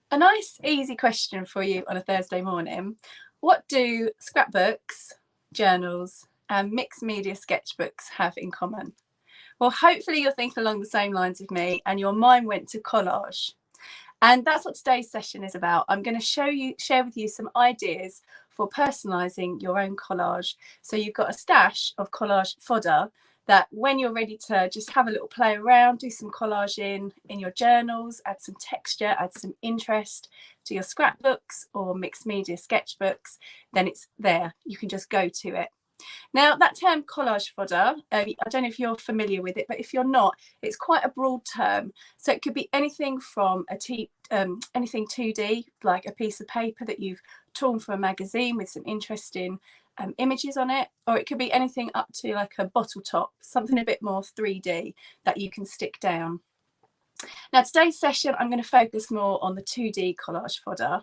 A nice easy question for you on a Thursday morning. What do scrapbooks, journals and mixed media sketchbooks have in common? Well, hopefully you're thinking along the same lines of me and your mind went to collage. And that's what today's session is about. I'm going to share with you some ideas for personalising your own collage. So you've got a stash of collage fodder that when you're ready to just have a little play around, do some collaging in your journals, add some texture, add some interest to your scrapbooks or mixed media sketchbooks, then it's there. You can just go to it. Now, that term collage fodder, I don't know if you're familiar with it, but if you're not, it's quite a broad term. So it could be anything from anything 2D, like a piece of paper that you've torn from a magazine with some interesting images on it, or it could be anything up to like a bottle top, something a bit more 3D that you can stick down. Now, today's session, I'm going to focus more on the 2D collage fodder.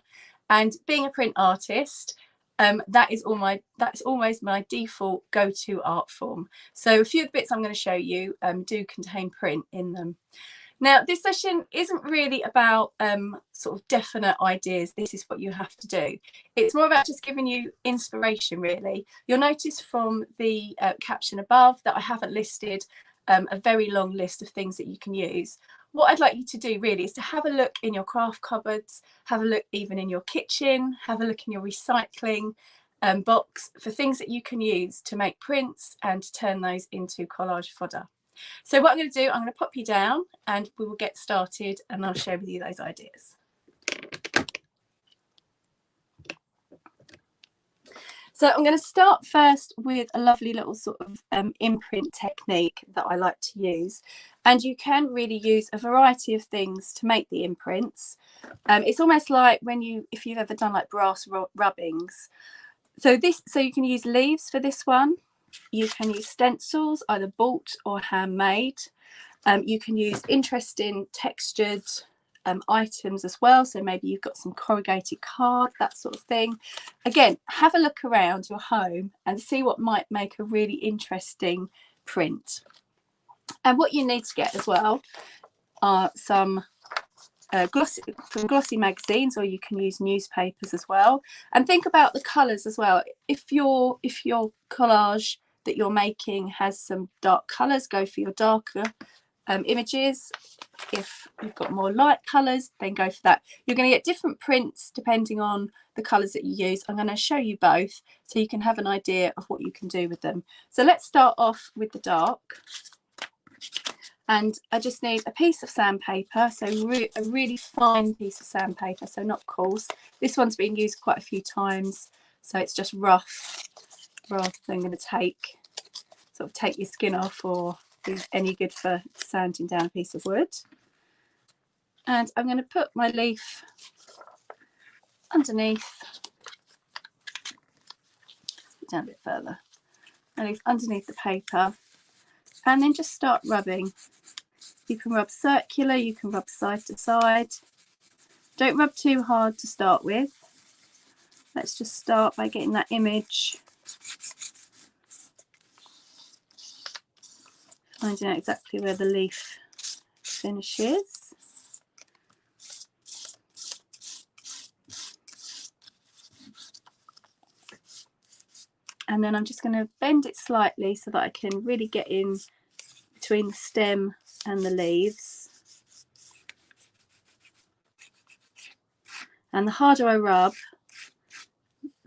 And being a print artist, that's always my default go-to art form. So a few of the bits I'm going to show you do contain print in them. Now, this session isn't really about sort of definite ideas. This is what you have to do. It's more about just giving you inspiration, really. You'll notice from the caption above that I haven't listed a very long list of things that you can use. What I'd like you to do really is to have a look in your craft cupboards, have a look even in your kitchen, have a look in your recycling box for things that you can use to make prints and to turn those into collage fodder. So what I'm going to do, I'm going to pop you down and we will get started and I'll share with you those ideas. So I'm going to start first with a lovely little sort of imprint technique that I like to use. And you can really use a variety of things to make the imprints. It's almost like if you've ever done like brass rubbings. So you can use leaves for this one. You can use stencils, either bought or handmade. You can use interesting textured items as well. So maybe you've got some corrugated card, that sort of thing. Again, have a look around your home and see what might make a really interesting print. And what you need to get as well are some glossy magazines, or you can use newspapers as well. And think about the colours as well. If your collage that you're making has some dark colours, go for your darker images. If you've got more light colours, then go for that. You're going to get different prints depending on the colours that you use. I'm going to show you both so you can have an idea of what you can do with them. So let's start off with the dark. And I just need a piece of sandpaper, so a really fine piece of sandpaper, so not coarse. This one's been used quite a few times, so it's just rough rather than going to take your skin off or be any good for sanding down a piece of wood. And I'm going to put my leaf underneath, down a bit further, my leaf underneath the paper, and then just start rubbing. You can rub circular, you can rub side to side. Don't rub too hard to start with. Let's just start by getting that image, finding out exactly where the leaf finishes. And then I'm just going to bend it slightly so that I can really get in between the stem and the leaves. And the harder I rub,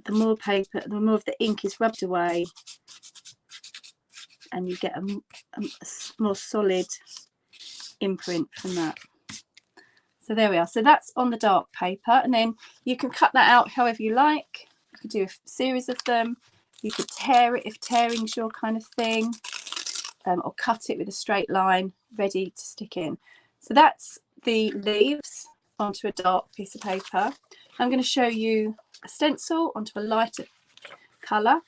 the more of the ink is rubbed away, and you get a more solid imprint from that. So there we are. So that's on the dark paper, and then you can cut that out however you like. You could do a series of them. You could tear it if tearing's your kind of thing, or cut it with a straight line ready to stick in. So that's the leaves onto a dark piece of paper. I'm going to show you a stencil onto a lighter colour.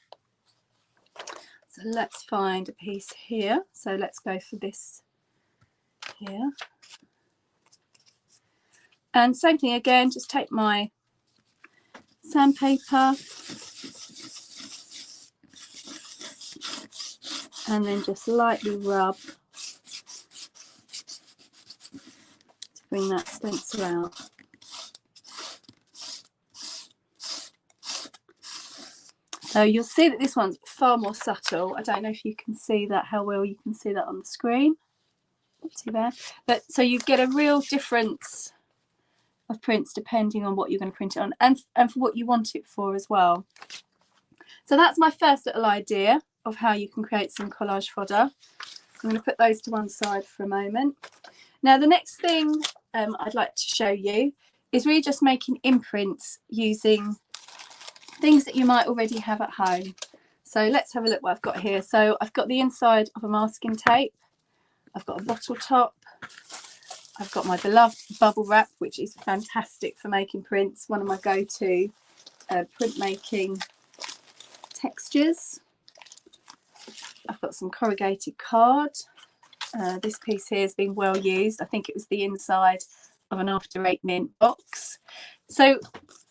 So let's find a piece here. So let's go for this here. And same thing again, just take my sandpaper and then just lightly rub to bring that stencil out. So you'll see that this one's far more subtle. I don't know if you can see that, how well you can see that on the screen. Not too bad. But so you get a real difference of prints depending on what you're going to print it on, and for what you want it for as well. So that's my first little idea of how you can create some collage fodder. I'm going to put those to one side for a moment. Now the next thing I'd like to show you is really just making imprints using things that you might already have at home. So let's have a look what I've got here. So I've got the inside of a masking tape, I've got a bottle top, I've got my beloved bubble wrap, which is fantastic for making prints, one of my go-to printmaking textures. I've got some corrugated card. This piece here has been well used. I think it was the inside of an After 8 mint box. So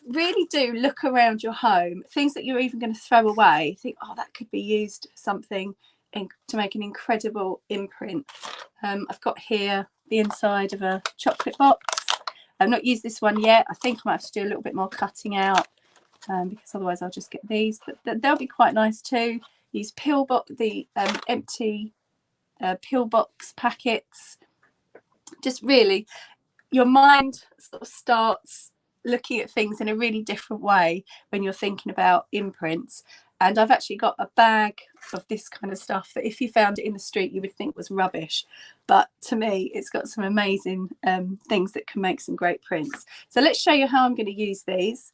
really do look around your home, things that you're even going to throw away. Think, oh, that could be used for something to make an incredible imprint. I've got here the inside of a chocolate box. I've not used this one yet. I think I might have to do a little bit more cutting out because otherwise I'll just get these. But they'll be quite nice too. Use pill box, the empty pill box packets. Just really, your mind sort of starts looking at things in a really different way when you're thinking about imprints. And I've actually got a bag of this kind of stuff that if you found it in the street you would think was rubbish, but to me it's got some amazing things that can make some great prints. So let's show you how I'm going to use these.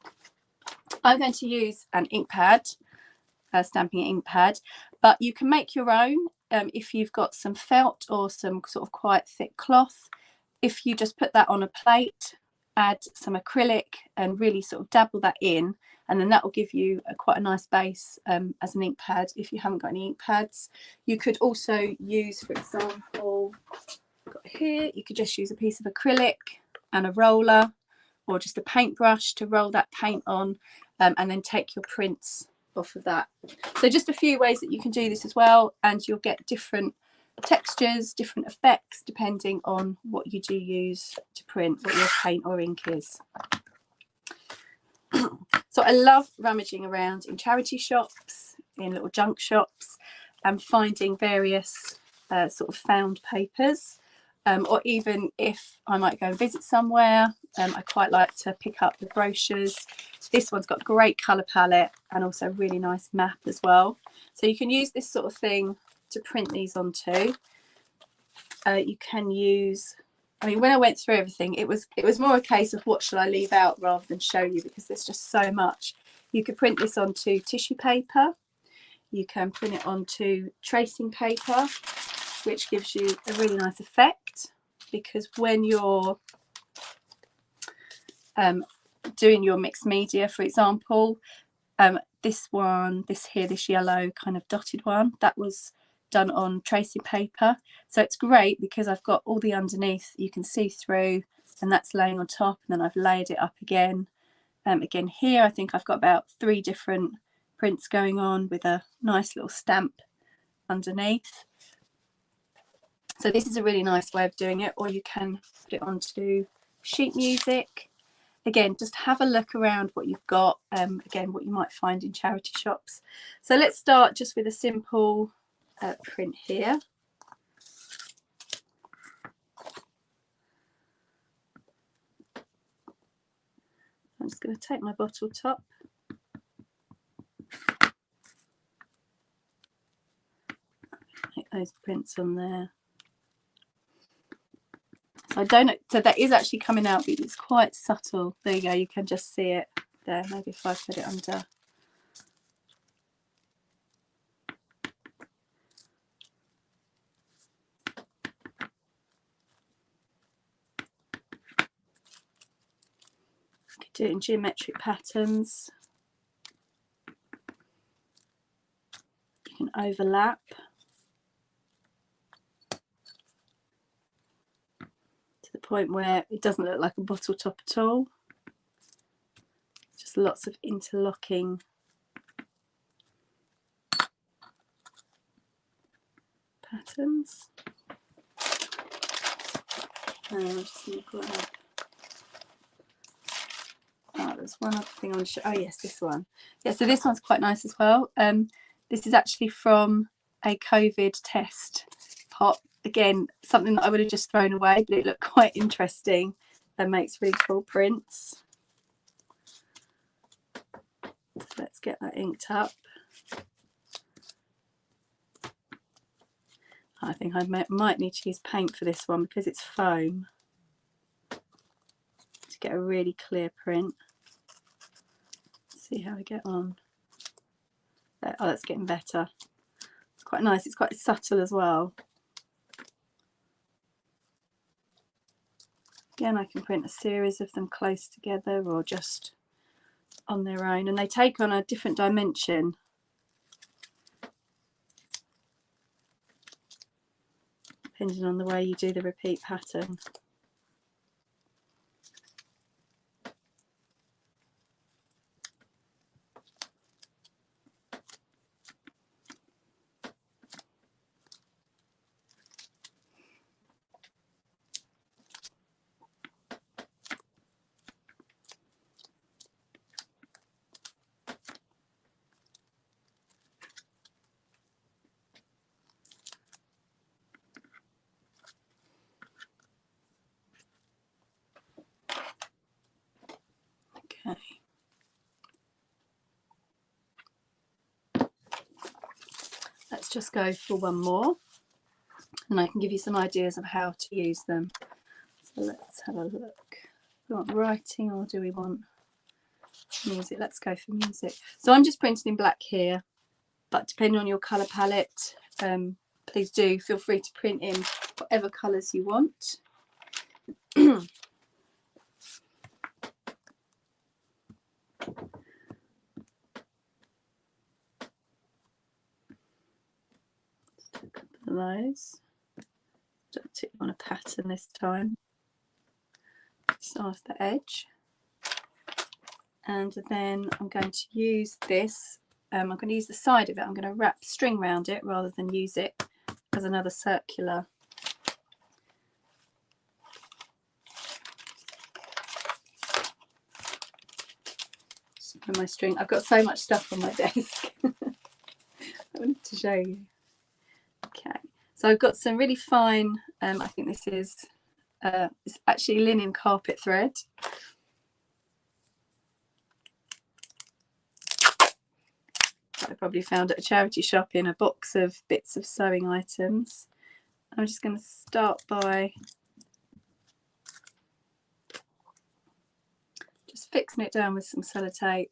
I'm going to use an ink pad, a stamping ink pad, but you can make your own if you've got some felt or some sort of quite thick cloth. If you just put that on a plate, add some acrylic and really sort of dabble that in, and then that will give you quite a nice base as an ink pad if you haven't got any ink pads. You could also use, for example, got here, you could just use a piece of acrylic and a roller or just a paintbrush to roll that paint on and then take your prints off of that. So just a few ways that you can do this as well, and you'll get different textures, different effects depending on what you do use to print, what your paint or ink is. So I love rummaging around in charity shops, in little junk shops, and finding various sort of found papers, or even if I might go and visit somewhere, I quite like to pick up the brochures. This one's got great colour palette and also a really nice map as well. So you can use this sort of thing to print these onto. You can use, I mean, when I went through everything, it was more a case of what shall I leave out rather than show you, because there's just so much. You could print this onto tissue paper. You can print it onto tracing paper, which gives you a really nice effect, because when you're doing your mixed media, for example, this yellow kind of dotted one, that was done on tracing paper. So it's great because I've got all the underneath you can see through, and that's laying on top, and then I've layered it up again. Again here I think I've got about 3 different prints going on with a nice little stamp underneath. So this is a really nice way of doing it, or you can put it onto sheet music. Again, just have a look around what you've got, again, what you might find in charity shops. So let's start just with a simple print here. I'm just going to take my bottle top. Make those prints on there. So I don't know, so that is actually coming out, but it's quite subtle. There you go, you can just see it there. Maybe if I put it under. You could do it in geometric patterns. You can overlap. To the point where it doesn't look like a bottle top at all. Just lots of interlocking patterns. And I'm just going to grab was one other thing I want to show. Oh yes, this one. Yeah, so this one's quite nice as well. This is actually from a COVID test pot. Again, something that I would have just thrown away, but it looked quite interesting and makes really cool prints. So let's get that inked up. I think I might need to use paint for this one because it's foam to get a really clear print. Let's see how we get on. Oh, that's getting better. It's quite nice. It's quite subtle as well. Again, I can print a series of them close together or just on their own, and they take on a different dimension depending on the way you do the repeat pattern. Okay. Let's just go for one more and I can give you some ideas of how to use them. So let's have a look. Do we want writing or do we want music? Let's go for music. So I'm just printing in black here, but depending on your colour palette, please do feel free to print in whatever colours you want. A couple of those. Don't particularly want a pattern this time. Start the edge, and then I'm going to use this. I'm going to use the side of it. I'm going to wrap string around it rather than use it as another circular. Just put my string. I've got so much stuff on my desk. I wanted to show you. Okay, so I've got some really fine. I think this is it's actually linen carpet thread. I probably found at a charity shop in a box of bits of sewing items. I'm just going to start by just fixing it down with some sellotape.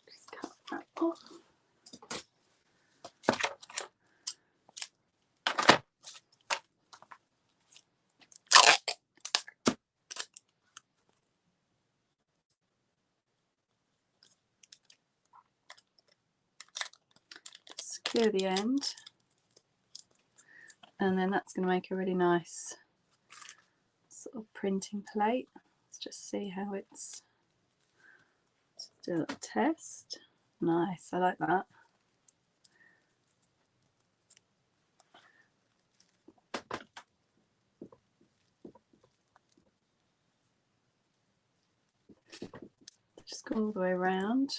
Just cut that off. Secure the end, and then that's going to make a really nice sort of printing plate. Let's just see how it's. Let's do a little test. Nice, I like that. Just go all the way around.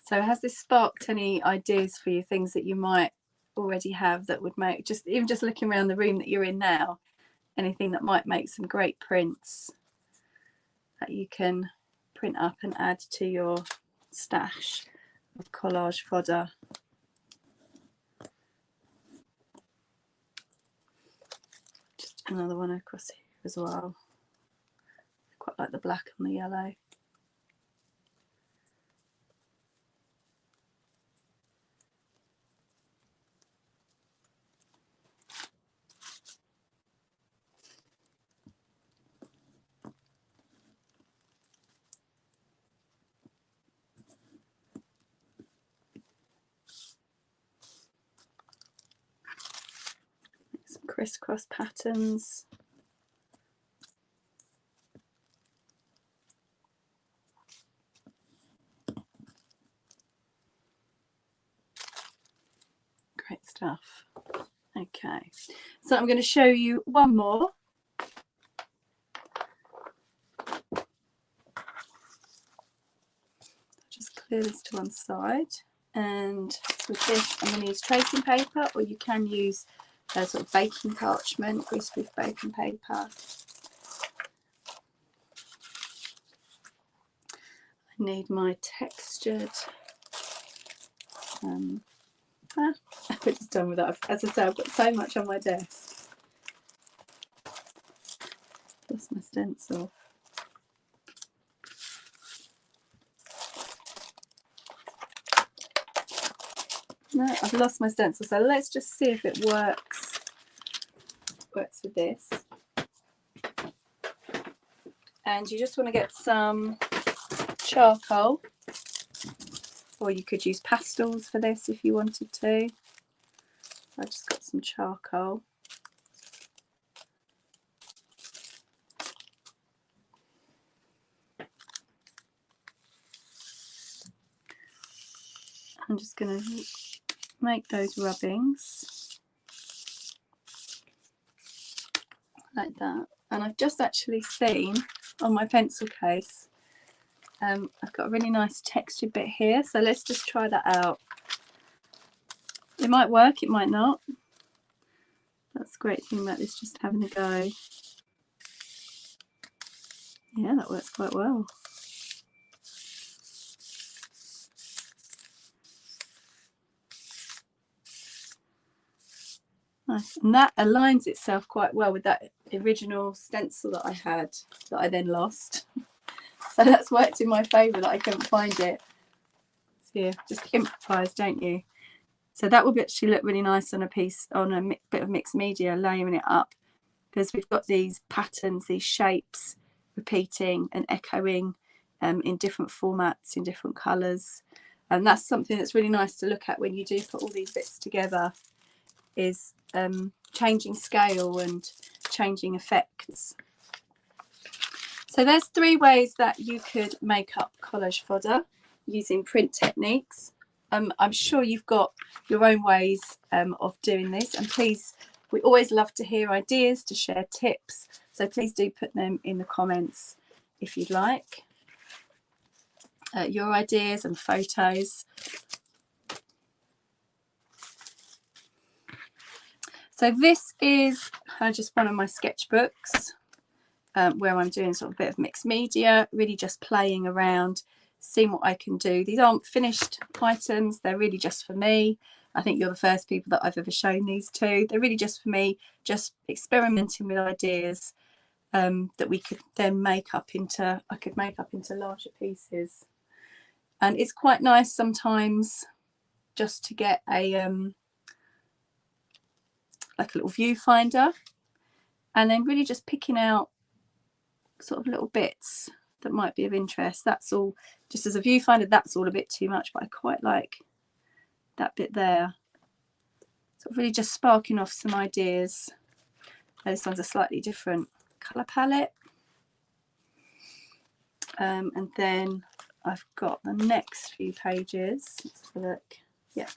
So has this sparked any ideas for you, things that you might already have that would make, just even just looking around the room that you're in now, anything that might make some great prints that you can print up and add to your stash of collage fodder? Just another one across here as well. Quite like the black and the yellow. crisscross patterns. Great stuff. Okay, so I'm going to show you one more. Just clear this to one side, and with this I'm going to use tracing paper, or you can use sort of baking parchment, greaseproof baking paper. I need my textured we're just done with that. As I say, I've got so much on my desk. Lost my stencil. No, I've lost my stencil, so let's just see if it works with this. And you just want to get some charcoal, or you could use pastels for this if you wanted to. I just got some charcoal. I'm just going to make those rubbings like that. And I've just actually seen on my pencil case, I've got a really nice textured bit here, so let's just try that out. It might work, it might not. That's the great thing about this, just having a go. Yeah, that works quite well. Nice, and that aligns itself quite well with that original stencil that I had, that I then lost. So that's worked in my favour that I couldn't find it. So yeah, just improvise, don't you? So that will actually look really nice on a piece, on a bit of mixed media, layering it up, because we've got these patterns, these shapes repeating and echoing in different formats, in different colours. And that's something that's really nice to look at when you do put all these bits together, is changing scale and changing effects. So there's 3 ways that you could make up collage fodder using print techniques. I'm sure you've got your own ways of doing this, and please, we always love to hear ideas, to share tips, so please do put them in the comments if you'd like, your ideas and photos. So this is just one of my sketchbooks where I'm doing sort of a bit of mixed media, really just playing around, seeing what I can do. These aren't finished items, they're really just for me. I think you're the first people that I've ever shown these to. They're really just for me, just experimenting with ideas that we could then make up into, I could make up into larger pieces. And it's quite nice sometimes just to get a like a little viewfinder, and then really just picking out sort of little bits that might be of interest. That's all, just as a viewfinder, that's all a bit too much, but I quite like that bit there. So really just sparking off some ideas. This one's a slightly different colour palette. And then I've got the next few pages. Let's have a look. Yeah,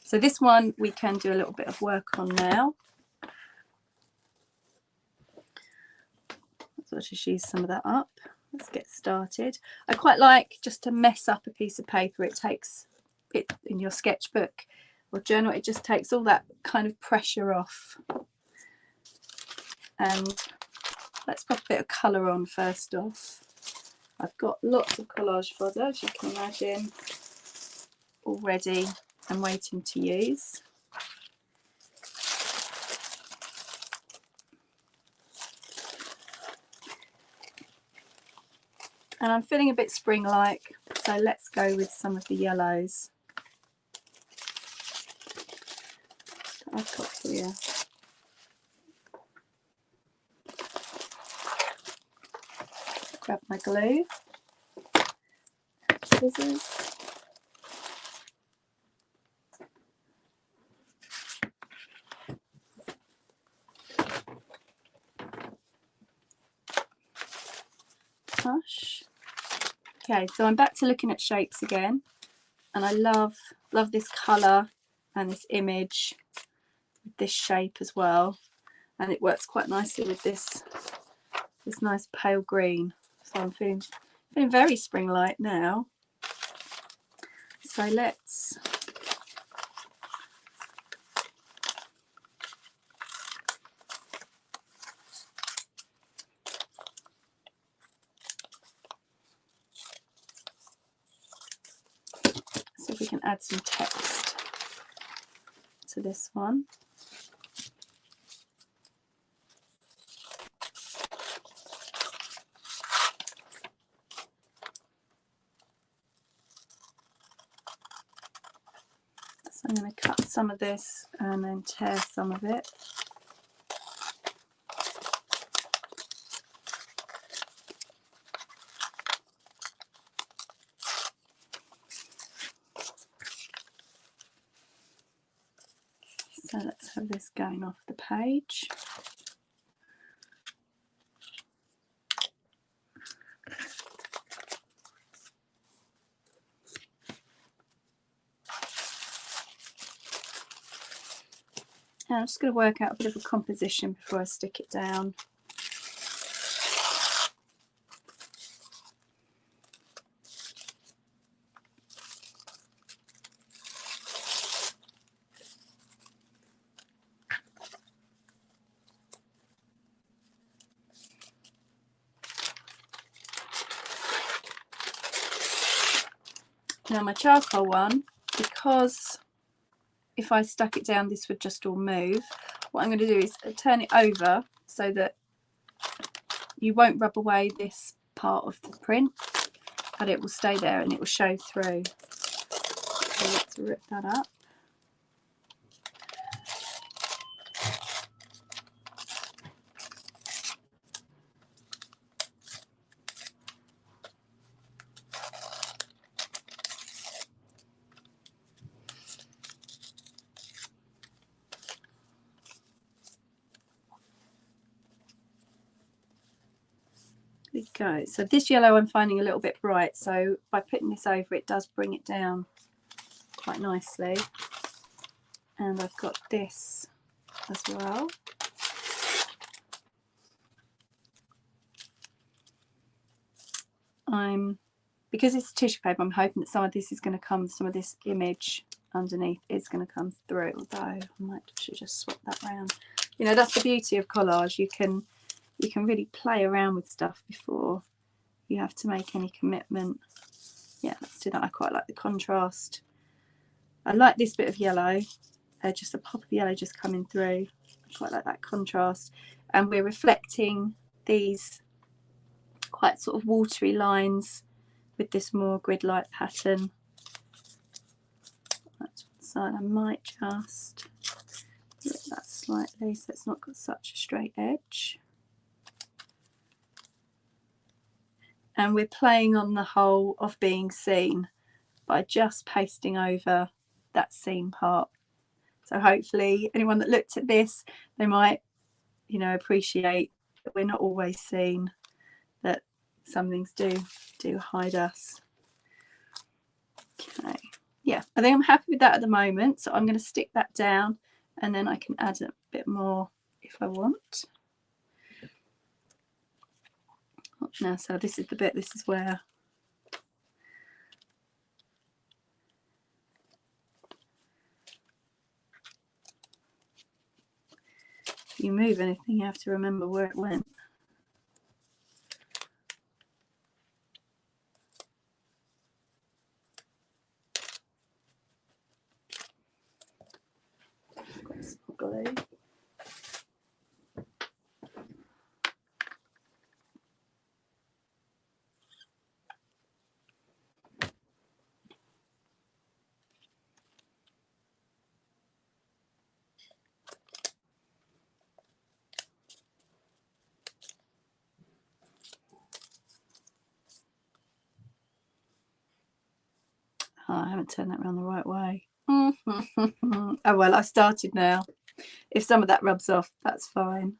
so this one we can do a little bit of work on now. So I'll just use some of that up. Let's get started. I quite like just to mess up a piece of paper. It takes it in your sketchbook or journal, it just takes all that kind of pressure off. And let's pop a bit of colour on first off. I've got lots of collage fodder, as you can imagine, already and waiting to use. And I'm feeling a bit spring-like, so let's go with some of the yellows that I've got here. Grab my glue, scissors. brush. Okay, so I'm back to looking at shapes again, and I love this colour and this image with this shape as well, and it works quite nicely with this nice pale green. So I'm feeling very spring-like now. So let's see if we can add some text to this one. So I'm going to cut some of this and then tear some of it. So let's have this going off the page. And I'm just going to work out a bit of a composition before I stick it down. Now my charcoal one, because if I stuck it down this would just all move, what I'm going to do is turn it over so that you won't rub away this part of the print, but it will stay there and it will show through. So let's rip that up. There we go. So this yellow I'm finding a little bit bright, so by putting this over it does bring it down quite nicely. And I've got this as well. Because it's tissue paper, I'm hoping that some of this is going to come, some of this image underneath is going to come through, although I should just swap that around. You know, that's the beauty of collage. You can really play around with stuff before you have to make any commitment. Yeah, let's do that. I quite like the contrast. I like this bit of yellow, just a pop of yellow just coming through. I quite like that contrast. And we're reflecting these quite sort of watery lines with this more grid-like pattern. That's one side. I might just flip that slightly so it's not got such a straight edge. And we're playing on the whole of being seen by just pasting over that seen part. So hopefully anyone that looked at this, they might, you know, appreciate that we're not always seen, that some things do hide us. Okay, yeah, I think I'm happy with that at the moment, so I'm going to stick that down and then I can add a bit more if I want. Now, so this is the bit, this is where if you move anything you have to remember where it went. Got some glue. Oh, I haven't turned that around the right way. Oh well, I started now. If some of that rubs off, that's fine.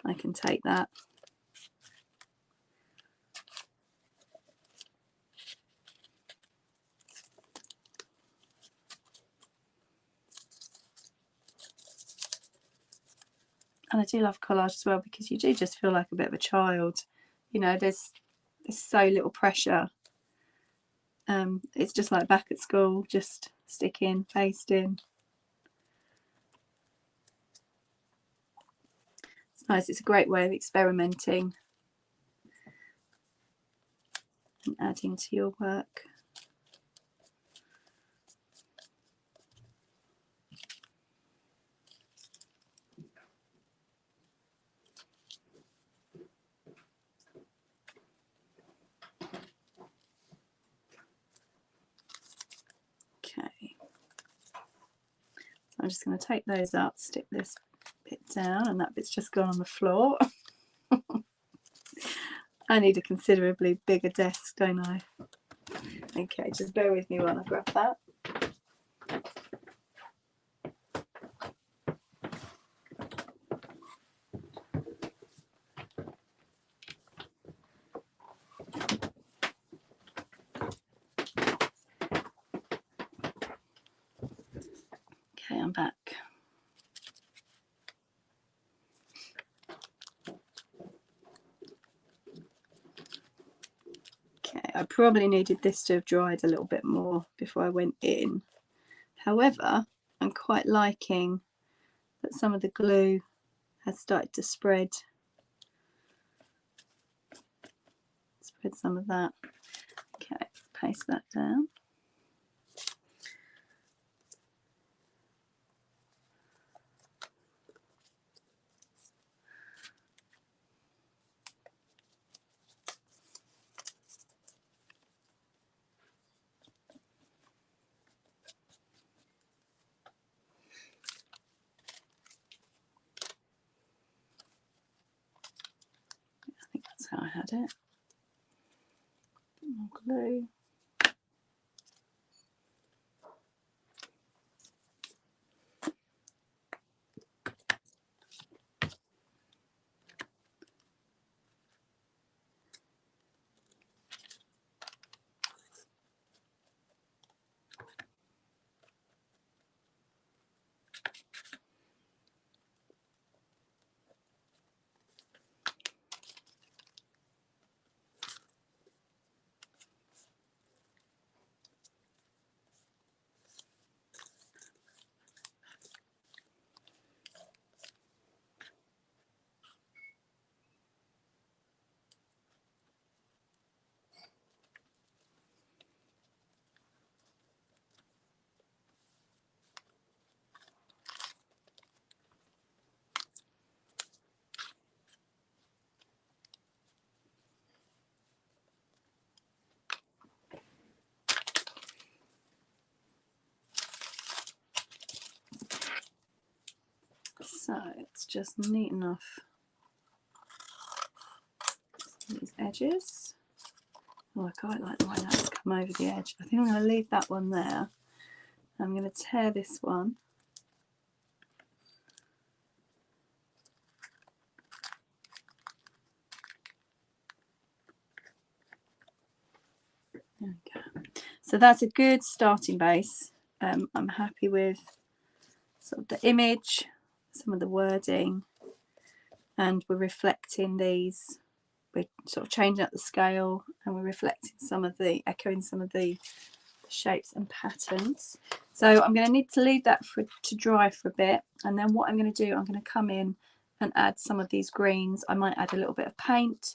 I can take that. And I do love collage as well, because you do just feel like a bit of a child. You know, there's so little pressure. It's just like back at school, just stick in, paste in. It's nice. It's a great way of experimenting and adding to your work. Okay, so I'm just going to take those up, stick this bit down, and that bit's just gone on the floor. I need a considerably bigger desk, don't I? Okay, just bear with me while I grab that. Okay, I'm back. Okay, I probably needed this to have dried a little bit more before I went in. However, I'm quite liking that some of the glue has started to spread some of that. Okay, paste that down. I think that's how I had it. More glue. So it's just neat enough these edges. Oh, I quite like the way that's come over the edge. I think I'm going to leave that one there. I'm going to tear this one. There we go. So that's a good starting base. I'm happy with sort of the image, some of the wording, and we're reflecting these. We're sort of changing up the scale, and we're reflecting some of the, echoing some of the shapes and patterns. So I'm going to need to leave that to dry for a bit, and then what I'm going to do, I'm going to come in and add some of these greens. I might add a little bit of paint,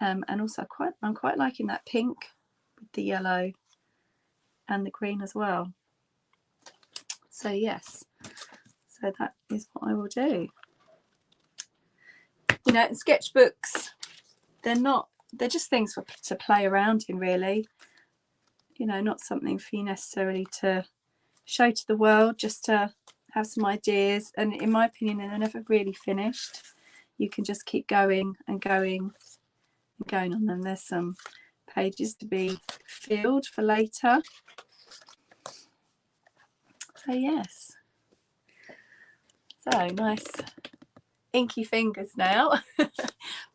and also I'm quite liking that pink with the yellow and the green as well. So yes, so that is what I will do. You know, sketchbooks, they're just things to play around in, really. You know, not something for you necessarily to show to the world, just to have some ideas. And in my opinion, they're never really finished. You can just keep going and going and going on them. There's some pages to be filled for later. So yes, so nice inky fingers now. But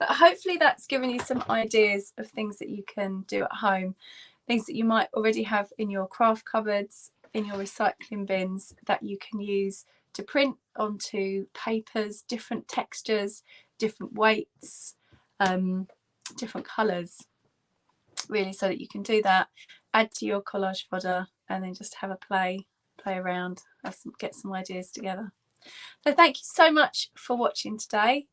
hopefully that's given you some ideas of things that you can do at home, things that you might already have in your craft cupboards, in your recycling bins, that you can use to print onto papers, different textures, different weights, different colours, really, so that you can do that, add to your collage fodder, and then just have a play around, get some ideas together. So thank you so much for watching today.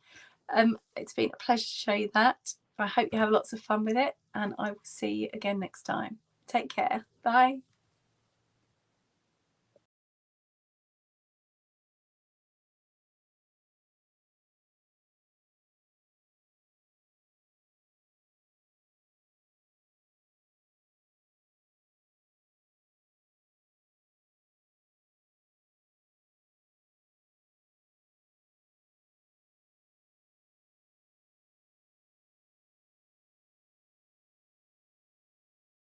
It's been a pleasure to show you that. I hope you have lots of fun with it, and I will see you again next time. Take care. Bye.